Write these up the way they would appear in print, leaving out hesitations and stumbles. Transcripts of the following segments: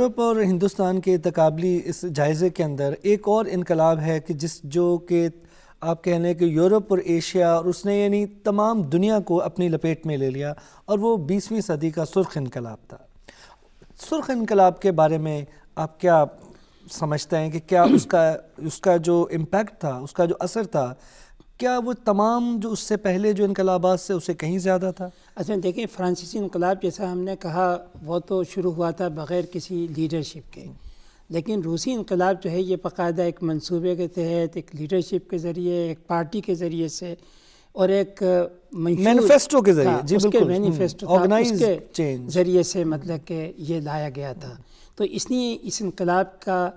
Europe اور ہندوستان کے تقابلی اس جائزے کے اندر ایک اور انقلاب ہے کہ جو کہ آپ کہہ لیں کہ یورپ اور ایشیا اور اس نے یعنی تمام دنیا کو اپنی لپیٹ میں لے لیا، اور وہ 20ویں صدی کا سرخ انقلاب تھا۔ سرخ انقلاب کے بارے میں آپ کیا سمجھتے ہیں کہ کیا اس کا جو امپیکٹ تھا، اس کا جو اثر تھا، کیا وہ تمام جو اس سے پہلے جو انقلابات سے اسے کہیں زیادہ تھا؟ اچھا دیکھیں، فرانسیسی انقلاب جیسا ہم نے کہا وہ تو شروع ہوا تھا بغیر کسی لیڈرشپ کے، لیکن روسی انقلاب جو ہے یہ باقاعدہ ایک منصوبے کے تحت، ایک لیڈرشپ کے ذریعے، ایک پارٹی کے ذریعے سے اور ایک مینیفیسٹو کے ذریعے، جی بالکل، مینیفیسٹو اس کے ذریعے سے مطلب کہ یہ لایا گیا تھا۔ تو اس لیے اس انقلاب کا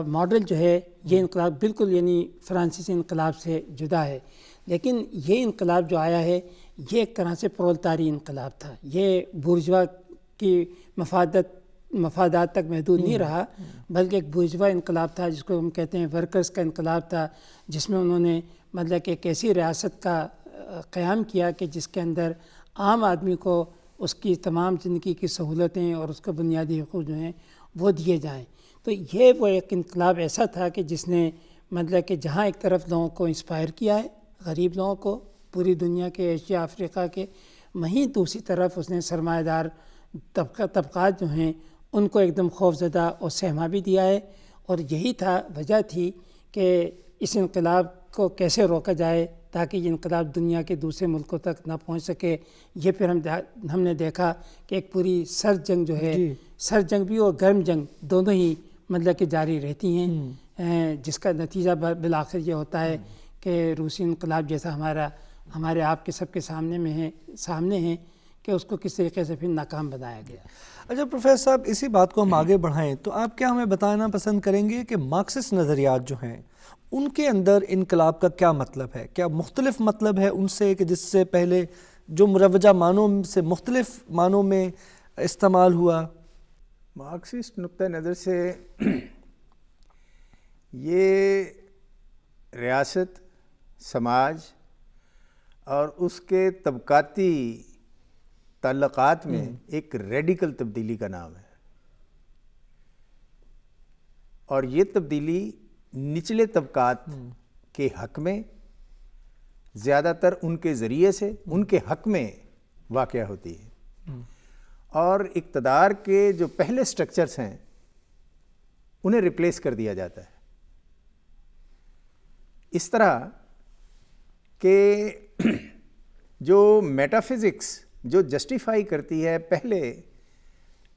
ماڈل جو ہے، یہ انقلاب بالکل یعنی فرانسیسی انقلاب سے جدا ہے، لیکن یہ انقلاب جو آیا ہے یہ ایک طرح سے پرولتاری انقلاب تھا۔ یہ بورژوا کی مفادات تک محدود نہیں رہا، بلکہ ایک بورژوا انقلاب تھا جس کو ہم کہتے ہیں ورکرز کا انقلاب تھا، جس میں انہوں نے مطلب کہ ایک ایسی ریاست کا قیام کیا کہ جس کے اندر عام آدمی کو اس کی تمام زندگی کی سہولتیں اور اس کے بنیادی حقوق جو ہیں وہ دیے جائیں۔ تو یہ وہ ایک انقلاب ایسا تھا کہ جس نے مطلب کہ جہاں ایک طرف لوگوں کو انسپائر کیا ہے، غریب لوگوں کو پوری دنیا کے، ایشیا افریقہ کے، وہیں دوسری طرف اس نے سرمایہ دار طبقات جو ہیں ان کو ایک دم خوف زدہ اور سہما بھی دیا ہے۔ اور یہی وجہ تھی کہ اس انقلاب کو کیسے روکا جائے تاکہ یہ انقلاب دنیا کے دوسرے ملکوں تک نہ پہنچ سکے۔ یہ پھر ہم نے دیکھا کہ ایک پوری سرد جنگ جو ہے، سرد جنگ بھی اور گرم جنگ دونوں ہی مطلب کہ جاری رہتی ہیں، جس کا نتیجہ بالآخر یہ ہوتا ہے کہ روسی انقلاب جیسا ہمارے آپ کے سب کے سامنے ہیں کہ اس کو کس طریقے سے پھر ناکام بنایا گیا۔ اچھا پروفیسر صاحب، اسی بات کو ہم آگے بڑھائیں تو آپ کیا ہمیں بتانا پسند کریں گے کہ مارکسسٹ نظریات جو ہیں ان کے اندر انقلاب کا کیا مطلب ہے؟ کیا مختلف مطلب ہے ان سے کہ جس سے پہلے جو مروجہ معنوں سے مختلف معنوں میں استعمال ہوا؟ مارکسسٹ نقطہ نظر سے یہ ریاست، سماج اور اس کے طبقاتی تعلقات میں ایک ریڈیکل تبدیلی کا نام ہے، اور یہ تبدیلی نچلے طبقات کے حق میں، زیادہ تر ان کے ذریعے سے ان کے حق میں واقع ہوتی ہے، اور اقتدار کے جو پہلے سٹرکچرز ہیں انہیں ریپلیس کر دیا جاتا ہے، اس طرح کہ جو میٹا فزکس جو جسٹیفائی کرتی ہے پہلے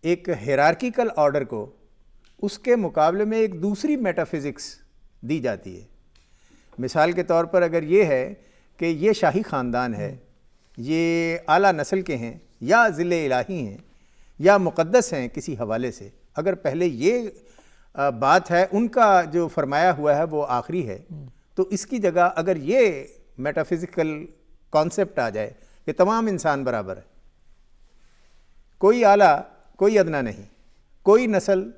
ایک ہیرارکیکل آرڈر کو، اس کے مقابلے میں ایک دوسری میٹا فزکس دی جاتی ہے۔ مثال کے طور پر اگر یہ ہے کہ یہ شاہی خاندان ہے، یہ اعلیٰ نسل کے ہیں یا ذل الہی ہیں یا مقدس ہیں کسی حوالے سے، اگر پہلے یہ بات ہے ان کا جو فرمایا ہوا ہے وہ آخری ہے، تو اس کی جگہ اگر یہ میٹا فزیکل کانسیپٹ آ جائے کہ تمام انسان برابر ہے، کوئی اعلیٰ کوئی ادنا نہیں، کوئی نسل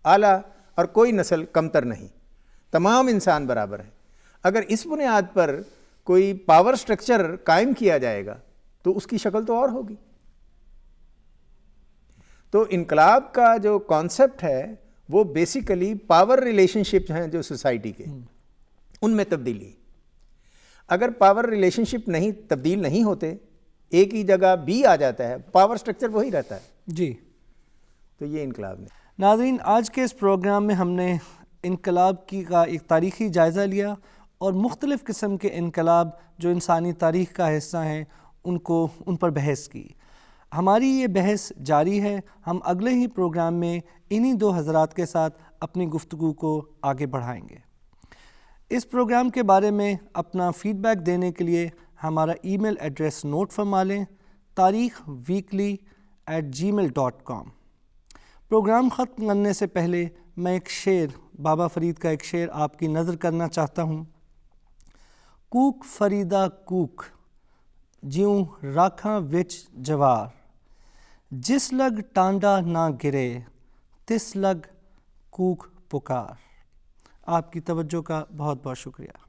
اعلیٰ اور کوئی نسل کمتر نہیں، تمام انسان برابر ہیں، اگر اس بنیاد پر کوئی پاور سٹرکچر قائم کیا جائے گا تو اس کی شکل تو اور ہوگی۔ تو انقلاب کا جو کانسیپٹ ہے وہ بیسیکلی پاور ریلیشن شپ ہیں جو سوسائٹی کے، ان میں تبدیلی۔ اگر پاور ریلیشن شپ تبدیل نہیں ہوتے، ایک ہی جگہ بی آ جاتا ہے، پاور سٹرکچر وہی رہتا ہے، جی، تو یہ انقلاب نہیں۔ ناظرین، آج کے اس پروگرام میں ہم نے انقلاب کا ایک تاریخی جائزہ لیا اور مختلف قسم کے انقلاب جو انسانی تاریخ کا حصہ ہیں ان پر بحث کی۔ ہماری یہ بحث جاری ہے، ہم اگلے ہی پروگرام میں انہی دو حضرات کے ساتھ اپنی گفتگو کو آگے بڑھائیں گے۔ اس پروگرام کے بارے میں اپنا فیڈ بیک دینے کے لیے ہمارا ای میل ایڈریس نوٹ فرما لیں: tarikhweekly@gmail.com۔ پروگرام ختم کرنے سے پہلے میں ایک شعر، بابا فرید کا ایک شعر آپ کی نظر کرنا چاہتا ہوں۔ کوک فریدا کوک جیوں راکھاں وچ جوار، جس لگ ٹانڈا نہ گرے تس لگ کوک پکار۔ آپ کی توجہ کا بہت بہت شکریہ۔